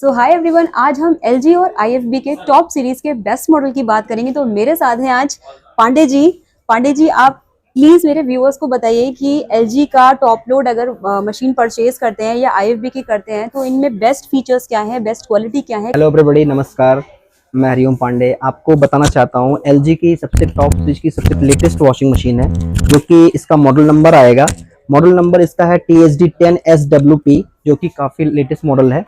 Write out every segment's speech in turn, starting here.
सो hi everyone, आज हम LG और IFB के टॉप सीरीज के बेस्ट मॉडल की बात करेंगे। तो मेरे साथ हैं आज पांडे जी। पांडे जी, आप प्लीज मेरे व्यूअर्स को बताइए कि LG का टॉप लोड अगर मशीन परचेज करते हैं या IFB की करते हैं तो इनमें बेस्ट फीचर्स क्या हैं, बेस्ट क्वालिटी क्या है। हेलो एवरीबॉडी, नमस्कार। मैं हरिओम पांडे आपको बताना चाहता हूँ LG की सबसे टॉप सीरीज की सबसे लेटेस्ट वॉशिंग मशीन है, जो कि इसका मॉडल नंबर आएगा। मॉडल नंबर इसका है TSD10SWP, जो कि काफ़ी लेटेस्ट मॉडल है।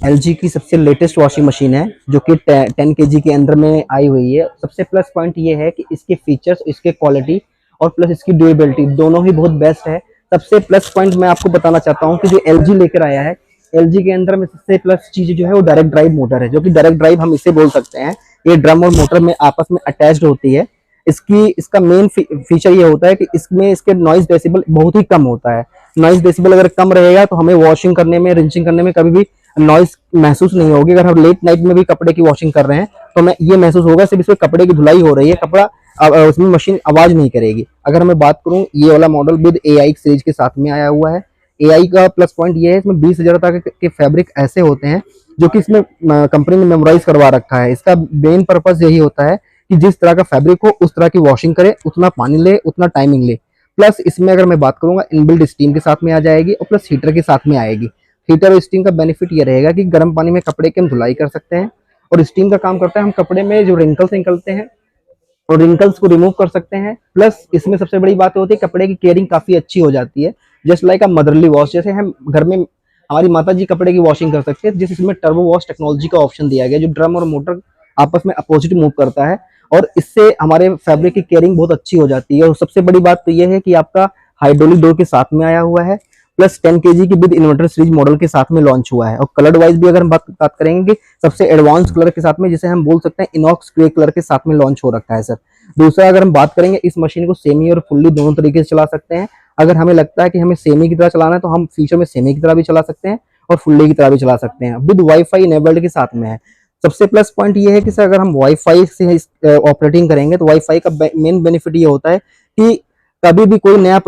LG की सबसे लेटेस्ट वॉशिंग मशीन है, जो कि 10 kg के अंदर में आई हुई है। सबसे प्लस पॉइंट ये है कि इसके फीचर्स, इसके क्वालिटी और प्लस इसकी ड्यूरेबिलिटी दोनों ही बहुत बेस्ट है। सबसे प्लस पॉइंट मैं आपको बताना चाहता हूँ कि जो LG लेकर आया है, LG के अंदर में सबसे प्लस चीज जो है वो डायरेक्ट ड्राइव मोटर है, जो कि डायरेक्ट ड्राइव हम इसे बोल सकते हैं। ये ड्रम और मोटर में आपस में अटैच्ड होती है। इसका मेन फीचर ये होता है कि इसमें इसके नॉइज डेसिबल बहुत ही कम होता है। नॉइज डेसिबल अगर कम रहेगा तो हमें वॉशिंग करने में, रिंचिंग करने में कभी भी नॉइज महसूस नहीं होगी। अगर हम लेट नाइट में भी कपड़े की वॉशिंग कर रहे हैं तो हमें ये महसूस होगा सिर्फ इसमें कपड़े की धुलाई हो रही है, कपड़ा उसमें मशीन आवाज नहीं करेगी। अगर मैं बात करूं, ये वाला मॉडल विद AI सीरीज के साथ में आया हुआ है। AI का प्लस पॉइंट ये है, इसमें 20,000 तक के फैब्रिक ऐसे होते हैं जो कि इसमें कंपनी ने मेमोराइज करवा रखा है। इसका मेन पर्पस यही होता है कि जिस तरह का फैब्रिक हो उस तरह की वॉशिंग करे, उतना पानी ले, उतना टाइमिंग ले। प्लस इसमें अगर मैं बात करूंगा, इनबिल्ट स्टीम के साथ में आ जाएगी और प्लस हीटर के साथ में आएगी। हीटर और स्टीम का बेनिफिट ये रहेगा कि गर्म पानी में कपड़े की हम धुलाई कर सकते हैं, और स्टीम का काम करता है हम कपड़े में जो रिंकल्स निकलते हैं और रिंकल्स को रिमूव कर सकते हैं। प्लस इसमें सबसे बड़ी बात होती है कपड़े की केयरिंग काफी अच्छी हो जाती है। जस्ट लाइक अ मदरली वॉश, जैसे हम घर में हमारी माता जी कपड़े की वॉशिंग कर सकते हैं, जिस इसमें टर्बो वॉश टेक्नोलॉजी का ऑप्शन दिया गया, जो ड्रम और मोटर आपस में अपोजिट मूव करता है, और इससे हमारे फैब्रिक की केयरिंग बहुत अच्छी हो जाती है। और सबसे बड़ी बात तो यह है कि आपका हाइड्रोलिक डोर के साथ में आया हुआ है, प्लस 10 kg की विद इन्वर्टर सीरीज मॉडल के साथ में लॉन्च हुआ है। और कलर वाइज भी अगर हम बात करेंगे, सबसे एडवांस कलर के साथ में, जिसे हम बोल सकते हैं इनॉक्स ग्रे कलर के साथ में लॉन्च हो रखा है सर। दूसरा, अगर हम बात करेंगे, इस मशीन को सेमी और फुल्ली दोनों तरीके से चला सकते हैं। अगर हमें लगता है कि हमें सेमी की तरह चलाना है तो हम फ्यूचर में सेमी की तरह भी चला सकते हैं और फुल्ली की तरह भी चला सकते हैं। विद वाईफाई इनेबल्ड के साथ में है। सबसे प्लस पॉइंट ये है कि सर अगर हम वाईफाई से ऑपरेटिंग करेंगे तो वाईफाई का मेन बेनिफिट ये होता है कि कभी भी कोई नया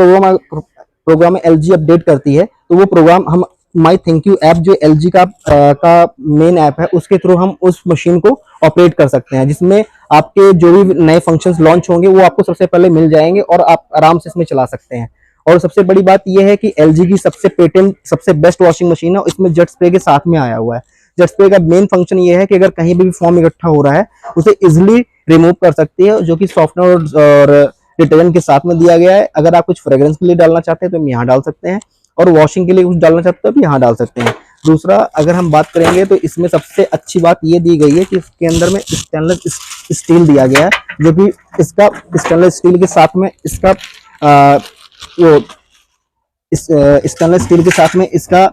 प्रोग्राम LG अपडेट करती है तो वो प्रोग्राम हम माई थैंक यू ऐप, जो LG का मेन ऐप है, उसके थ्रू हम उस मशीन को ऑपरेट कर सकते हैं, जिसमें आपके जो भी नए फंक्शंस लॉन्च होंगे वो आपको सबसे पहले मिल जाएंगे और आप आराम से इसमें चला सकते हैं। और सबसे बड़ी बात यह है कि LG की सबसे बेस्ट वॉशिंग मशीन है, इसमें जेट स्प्रे के साथ में आया हुआ है। जेट स्प्रे का मेन फंक्शन ये है कि अगर कहीं भी फॉर्म इकट्ठा हो रहा है उसे इजिली रिमूव कर सकती है, जो कि सॉफ्टनर और डिटर्जेंट के साथ में दिया गया है। अगर आप कुछ फ्रेग्रेंस के लिए डालना चाहते हैं तो हम यहाँ डाल सकते हैं, और वॉशिंग के लिए कुछ डालना चाहते हैं तो यहाँ डाल सकते हैं। दूसरा, अगर हम बात करेंगे तो इसमें सबसे अच्छी बात ये दी गई है कि इसके अंदर में स्टेनलेस स्टील दिया गया है, जो कि इसका स्टेनलेस स्टील के साथ में इसका स्टेनलेस स्टील के साथ में इसका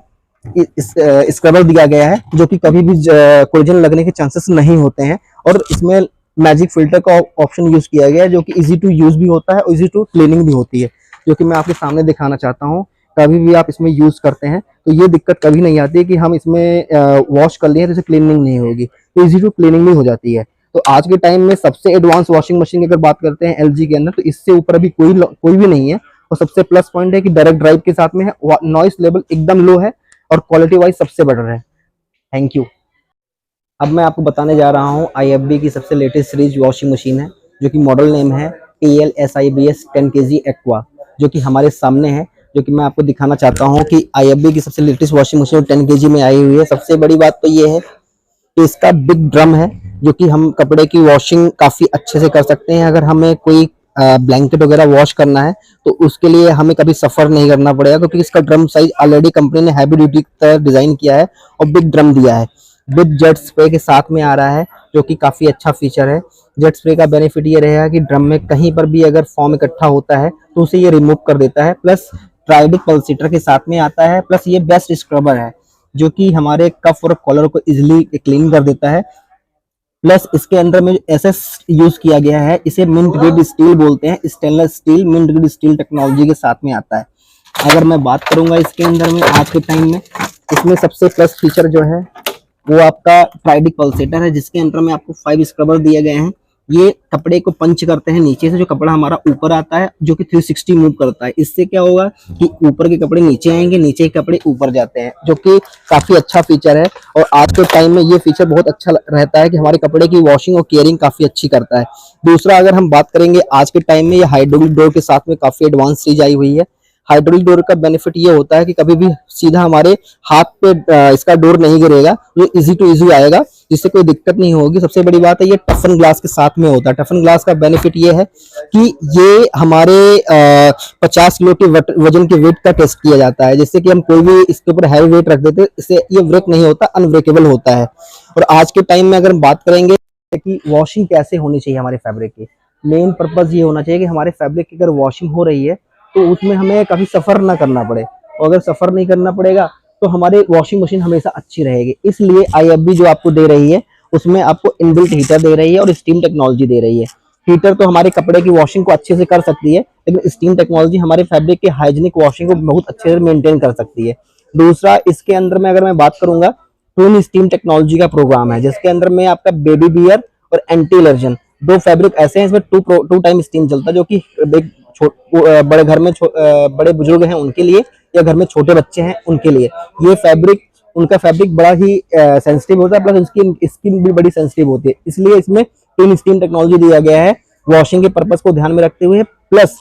स्क्रबर दिया गया है, जो कि कभी भी कोलिजन लगने के चांसेस नहीं होते हैं। और इसमें मैजिक फिल्टर का ऑप्शन यूज किया गया है, जो कि इजी टू यूज भी होता है और इजी टू क्लीनिंग भी होती है, जो कि मैं आपके सामने दिखाना चाहता हूँ। कभी भी आप इसमें यूज करते हैं तो ये दिक्कत कभी नहीं आती है कि हम इसमें वॉश कर लिए तो इसे क्लीनिंग नहीं होगी, तो इजी टू क्लीनिंग भी हो जाती है। तो आज के टाइम में सबसे एडवांस वॉशिंग मशीन की अगर बात करते हैं LG के अंदर, तो इससे ऊपर अभी कोई भी नहीं है। और सबसे प्लस पॉइंट है कि डायरेक्ट ड्राइव के साथ में है, नॉइस लेवल एकदम लो है और क्वालिटी वाइज सबसे बेटर है। Thank you. अब मैं आपको बताने जा रहा हूँ IFB की सबसे लेटेस्ट सीरीज वॉशिंग मशीन है, जो कि मॉडल नेम है TLSIBS 10 kg एक्वा, जो कि हमारे सामने है, जो कि मैं आपको दिखाना चाहता हूँ कि IFB की सबसे लेटेस्ट वॉशिंग मशीन 10 kg में आई हुई है। सबसे बड़ी बात तो ये है कि इसका बिग ड्रम है, जो कि हम कपड़े की वॉशिंग काफी अच्छे से कर सकते हैं। अगर हमें कोई ब्लैंकेट वगैरह वॉश करना है तो उसके लिए हमें कभी सफर नहीं करना पड़ेगा, क्योंकि इसका ड्रम साइज ऑलरेडी कंपनी ने हैवी ड्यूटी की तरह डिजाइन किया है और बिग ड्रम दिया है। विद जेट स्प्रे के साथ में आ रहा है, जो कि काफी अच्छा फीचर है। जेट स्प्रे का बेनिफिट ये रहेगा कि ड्रम में कहीं पर भी अगर फॉर्म इकट्ठा होता है तो उसे ये रिमूव कर देता है। प्लस ट्राइडिक पल्सीटर के साथ में आता है, प्लस ये बेस्ट स्क्रबर है, जो कि हमारे कफ और कॉलर को इजिली क्लीन कर देता है। प्लस इसके अंदर में SS यूज किया गया है, इसे मिंट ग्रेड स्टील बोलते हैं, stainless steel mint grade steel technology के साथ में आता है। अगर मैं बात करूंगा इसके अंदर में आज के टाइम में, इसमें सबसे प्लस फीचर जो है वो आपका ट्राइडिक पल्सेटर है, जिसके अंदर में आपको 5 स्क्रबर दिए गए हैं, ये कपड़े को पंच करते हैं नीचे से, जो कपड़ा हमारा ऊपर आता है जो कि 360 मूव करता है। इससे क्या होगा कि ऊपर के कपड़े नीचे आएंगे, नीचे के कपड़े ऊपर जाते हैं, जो कि काफी अच्छा फीचर है। और आज के टाइम में ये फीचर बहुत अच्छा रहता है कि हमारे कपड़े की वॉशिंग और केयरिंग काफी अच्छी करता है। दूसरा अगर हम बात करेंगे आज के टाइम में, ये हाइड्रोलिक डोर के साथ में काफी एडवांस चीज आई हुई है। हाइड्रोलिक डोर का बेनिफिट ये होता है कि कभी भी सीधा हमारे हाथ पे इसका डोर नहीं गिरेगा, ये इजी टू इजी आएगा, जिससे कोई दिक्कत नहीं होगी। सबसे बड़ी बात है ये टफन ग्लास के साथ में होता है। टफन ग्लास का बेनिफिट ये है कि ये हमारे 50 किलो के वजन के वेट का टेस्ट किया जाता है, जिससे कि हम कोई भी इसके ऊपर हैवी वेट रख देते हैं, इससे ये ब्रेक नहीं होता, अनब्रेकेबल होता है। और आज के टाइम में अगर हम बात करेंगे कि वॉशिंग कैसे होनी चाहिए हमारे फैब्रिक की, मेन पर्पज ये होना चाहिए कि हमारे फैब्रिक की अगर वॉशिंग हो रही है तो उसमें हमें कभी सफर ना करना पड़े, और अगर सफर नहीं करना पड़ेगा तो हमारे वॉशिंग मशीन हमेशा अच्छी रहेगी। इसलिए IFB जो आपको दे रही है उसमें आपको इनबिल्ट हीटर दे रही है और स्टीम टेक्नोलॉजी दे रही है। हीटर तो हमारे कपड़े की वॉशिंग को अच्छे से कर सकती है, लेकिन स्टीम टेक्नोलॉजी हमारे फैब्रिक के हाइजीनिक वॉशिंग को बहुत अच्छे से मेंटेन कर सकती है। दूसरा, इसके अंदर में अगर मैं बात करूंगा, ट्विन स्टीम टेक्नोलॉजी का प्रोग्राम है, जिसके अंदर में आपका बेबी बियर और एंटी एलर्जन दो फैब्रिक ऐसे हैं, इसमें टू टाइम स्टीम चलता है, जो कि बड़े घर में बड़े बुजुर्ग हैं उनके लिए, या घर में छोटे बच्चे हैं उनके लिए ये फैब्रिक, उनका फैब्रिक बड़ा ही सेंसिटिव होता है, प्लस उसकी स्किन भी बड़ी सेंसिटिव होती है। इसलिए इसमें ट्विन स्टीम टेक्नोलॉजी दिया गया है वॉशिंग के पर्पज को ध्यान में रखते हुए, प्लस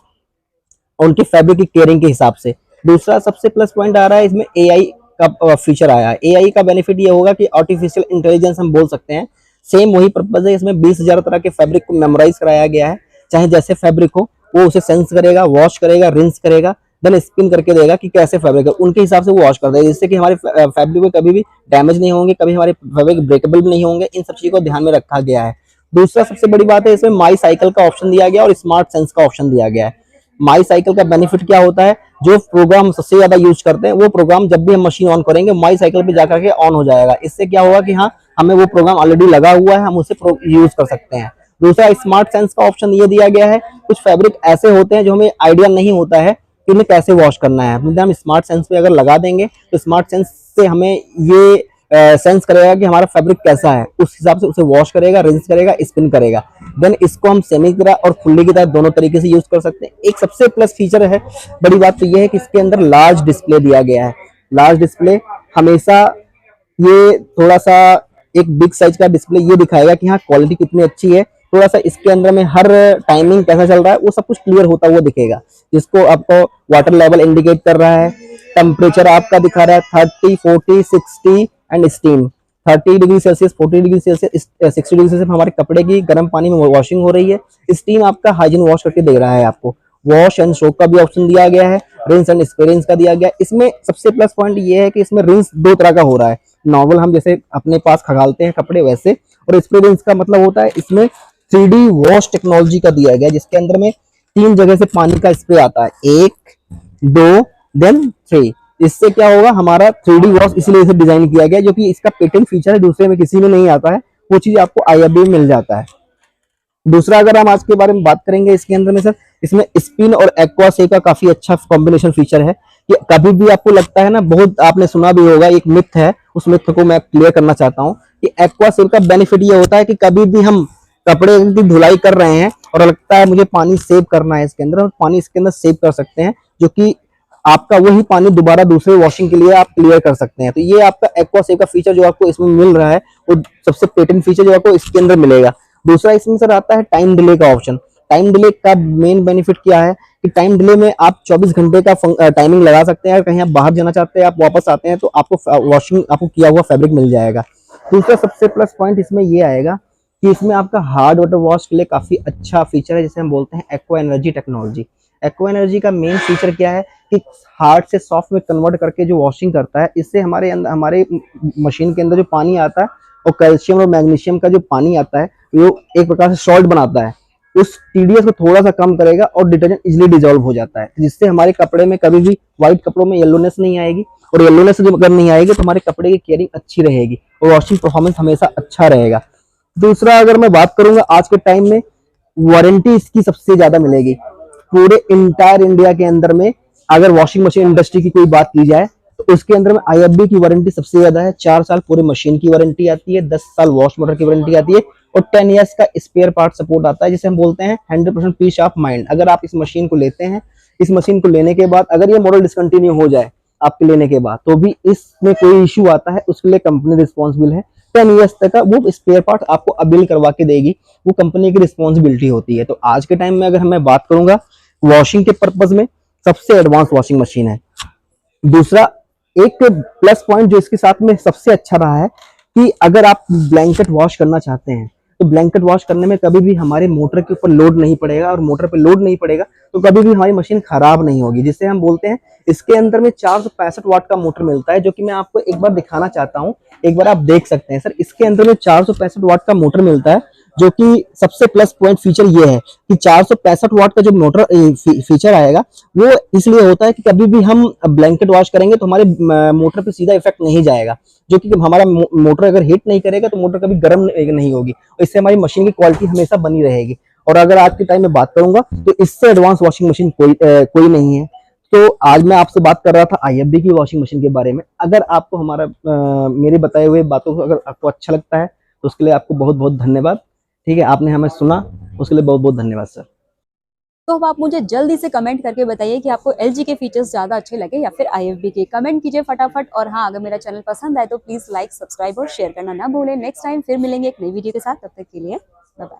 उनकी फैब्रिक की केयरिंग के हिसाब से। दूसरा सबसे प्लस पॉइंट आ रहा है, इसमें AI का फीचर आया है। AI का बेनिफिट ये होगा कि आर्टिफिशियल इंटेलिजेंस हम बोल सकते हैं, सेम वही पर्पज है। इसमें 20,000 तरह के फैब्रिक को मेमोराइज कराया गया है, चाहे जैसे फैब्रिक हो वो उसे सेंस करेगा, वॉश करेगा, रिंस करेगा, देन स्पिन करके देगा कि कैसे फैब्रिक है, उनके हिसाब से वो वॉश कर देगा, जिससे कि हमारे फैब्रिक में कभी भी डैमेज नहीं होंगे, कभी हमारे फैब्रिक ब्रेकेबल भी नहीं होंगे। इन सब चीजों को ध्यान में रखा गया है। दूसरा सबसे बड़ी बात है, इसमें माई साइकिल का ऑप्शन दिया गया और स्मार्ट सेंस का ऑप्शन दिया गया है। माई साइकिल का बेनिफिट क्या होता है, जो प्रोग्राम सबसे ज्यादा यूज करते हैं वो प्रोग्राम जब भी हम मशीन ऑन करेंगे माई साइकिल पे जाकर के ऑन हो जाएगा। इससे क्या होगा कि हाँ, हमें वो प्रोग्राम ऑलरेडी लगा हुआ है, हम उसे यूज कर सकते हैं। दूसरा, स्मार्ट सेंस का ऑप्शन ये दिया गया है, कुछ फैब्रिक ऐसे होते हैं जो हमें आइडिया नहीं होता है कि उन्हें कैसे वॉश करना है, हम स्मार्ट सेंस पे अगर लगा देंगे तो स्मार्ट सेंस से हमें ये सेंस करेगा कि हमारा फैब्रिक कैसा है, उस हिसाब से उसे वॉश करेगा, रिंस करेगा, स्पिन करेगा। देन इसको हम सेमी की तरह और फुल्ली की तरह दोनों तरीके से यूज कर सकते हैं। एक सबसे प्लस फीचर है, बड़ी बात तो ये है कि इसके अंदर लार्ज डिस्प्ले दिया गया है। लार्ज डिस्प्ले हमेशा ये थोड़ा सा एक बिग साइज का डिस्प्ले ये दिखाएगा कि हाँ क्वालिटी कितनी अच्छी है। थोड़ा सा इसके अंदर में हर टाइमिंग कैसा चल रहा है वो सब कुछ क्लियर होता हुआ दिखेगा, जिसको आपको वाटर लेवल इंडिकेट कर रहा है, टेम्परेचर आपका दिखा रहा है 30, 40, 60 and steam. 30 degree Celsius, 40 degree Celsius, 60 degree Celsius हमारे कपड़े की गर्म पानी में वॉशिंग हो रही है। स्टीम आपका हाइजीन वॉश करके दे रहा है आपको। वॉश एंड सोक का भी ऑप्शन दिया गया है, रिंस एंड स्प्रे रिंस का दिया गया है। इसमें सबसे प्लस पॉइंट ये है कि इसमें रिंस दो तरह का हो रहा है, नॉर्मल हम जैसे अपने पास खगालते हैं कपड़े वैसे, और स्प्रे रिंस का मतलब होता है इसमें 3D वॉश टेक्नोलॉजी का दिया गया है, जिसके अंदर में 3 जगह से पानी का स्प्रे आता है, 1, 2 देन 3। इससे क्या होगा, हमारा 3D वॉश इसलिए इसे डिजाइन किया गया, जो कि इसका पेटेंट फीचर है, दूसरे में किसी में नहीं आता है, वो चीज आपको IFB में मिल जाता है। दूसरा, अगर हम आज के बारे में बात करेंगे इसके अंदर में सर, इसमें स्पिन और एक्वा से का काफी अच्छा कॉम्बिनेशन फीचर है कि कभी भी आपको लगता है ना, बहुत आपने सुना भी होगा, एक मिथ है, उस मिथ को मैं क्लियर करना चाहता हूँ कि एक्वा सेव का बेनिफिट ये होता है कि कभी भी हम कपड़े की धुलाई कर रहे हैं और लगता है मुझे पानी सेव करना है इसके अंदर, और पानी इसके अंदर सेव कर सकते हैं, जो कि आपका वही पानी दोबारा दूसरे वॉशिंग के लिए आप क्लियर कर सकते हैं। तो ये आपका एक्वा सेव का फीचर जो आपको इसमें मिल रहा है, वो सबसे पेटेंट फीचर जो आपको इसके अंदर मिलेगा। दूसरा, इसमें सर आता है टाइम डिले का ऑप्शन। टाइम डिले का मेन बेनिफिट क्या है कि टाइम डिले में आप 24 घंटे का टाइमिंग लगा सकते हैं, कहीं आप बाहर जाना चाहते हैं, आप वापस आते हैं तो आपको वॉशिंग, आपको किया हुआ फैब्रिक मिल जाएगा। दूसरा सबसे प्लस पॉइंट इसमें ये आएगा कि इसमें आपका हार्ड वाटर वॉश के लिए काफी अच्छा फीचर है, जिसे हम बोलते हैं aqua energy technology. Aqua energy का मेन फीचर क्या है कि हार्ड से सॉफ्ट में कन्वर्ट करके जो वॉशिंग करता है, इससे हमारे मशीन के अंदर जो पानी आता है और कैल्शियम और मैग्नीशियम का जो पानी आता है, वो एक प्रकार से सॉल्ट बनाता है, उस टीडीएस को थोड़ा सा कम करेगा और डिटर्जेंट इजिली डिजोल्व हो जाता है, जिससे हमारे कपड़े में कभी भी व्हाइट कपड़ों में येलोनेस नहीं आएगी, और येलोनेस जब अगर नहीं आएगी तो हमारे कपड़े की केयरिंग अच्छी रहेगी और वॉशिंग परफॉर्मेंस हमेशा अच्छा रहेगा। दूसरा, अगर मैं बात करूंगा, आज के टाइम में वारंटी इसकी सबसे ज्यादा मिलेगी पूरे इंटायर इंडिया के अंदर में। अगर वॉशिंग मशीन इंडस्ट्री की कोई बात की जाए तो उसके अंदर में IFB की वारंटी सबसे ज्यादा है। 4 साल पूरे मशीन की वारंटी आती है, 10 साल वॉश मोटर की वारंटी आती है और 10 ईयर्स का स्पेयर पार्ट सपोर्ट आता है, जिसे हम बोलते हैं 100% पीस ऑफ माइंड। अगर आप इस मशीन को लेते हैं, इस मशीन को लेने के बाद अगर ये मॉडल डिसकंटिन्यू हो जाए आपके लेने के बाद, तो भी इसमें कोई इश्यू आता है उसके लिए कंपनी रिस्पॉन्सिबल है। 10 ईयर्स तक का वो स्पेयर पार्ट आपको अवेल करवा के देगी, वो कंपनी की रिस्पॉन्सिबिलिटी होती है। तो आज के टाइम में अगर मैं बात करूंगा वॉशिंग के पर्पज में सबसे एडवांस वॉशिंग मशीन है। दूसरा एक प्लस पॉइंट जो इसके साथ में सबसे अच्छा रहा है कि अगर आप ब्लैंकेट वॉश करना चाहते हैं तो ब्लैंकेट वॉश करने में कभी भी हमारे मोटर के ऊपर लोड नहीं पड़ेगा, और मोटर पे लोड नहीं पड़ेगा तो कभी भी हमारी मशीन खराब नहीं होगी, जिसे हम बोलते हैं। इसके अंदर में 465 वाट का मोटर मिलता है, जो कि मैं आपको एक बार दिखाना चाहता हूं, एक बार आप देख सकते हैं। सर इसके अंदर में 465 वाट का मोटर मिलता है, जो कि सबसे प्लस पॉइंट फीचर ये है कि 465 वाट का जो मोटर फीचर आएगा वो इसलिए होता है कि कभी भी हम ब्लैंकेट वॉश करेंगे तो हमारे मोटर पे सीधा इफेक्ट नहीं जाएगा, जो कि हमारा मोटर अगर हीट नहीं करेगा तो मोटर कभी गर्म नहीं होगी, और इससे हमारी मशीन की क्वालिटी हमेशा बनी रहेगी। और अगर आज के टाइम में बात करूंगा तो इससे एडवांस वॉशिंग मशीन कोई नहीं है। तो आज मैं आपसे बात कर रहा था IFB की वॉशिंग मशीन के बारे में। अगर आपको हमारा मेरे बताए हुए बातों को अगर आपको अच्छा लगता है तो उसके लिए आपको बहुत बहुत धन्यवाद। ठीक है, आपने हमें सुना, उसके लिए बहुत बहुत धन्यवाद सर। तो अब आप मुझे जल्दी से कमेंट करके बताइए कि आपको LG के फीचर्स ज़्यादा अच्छे लगे या फिर IFB के। कमेंट कीजिए फटाफट। और हाँ, अगर मेरा चैनल पसंद आए तो प्लीज़ लाइक, सब्सक्राइब और शेयर करना ना भूलें। नेक्स्ट टाइम फिर मिलेंगे एक नई वीडियो के साथ, तब तक के लिए बाय बाय।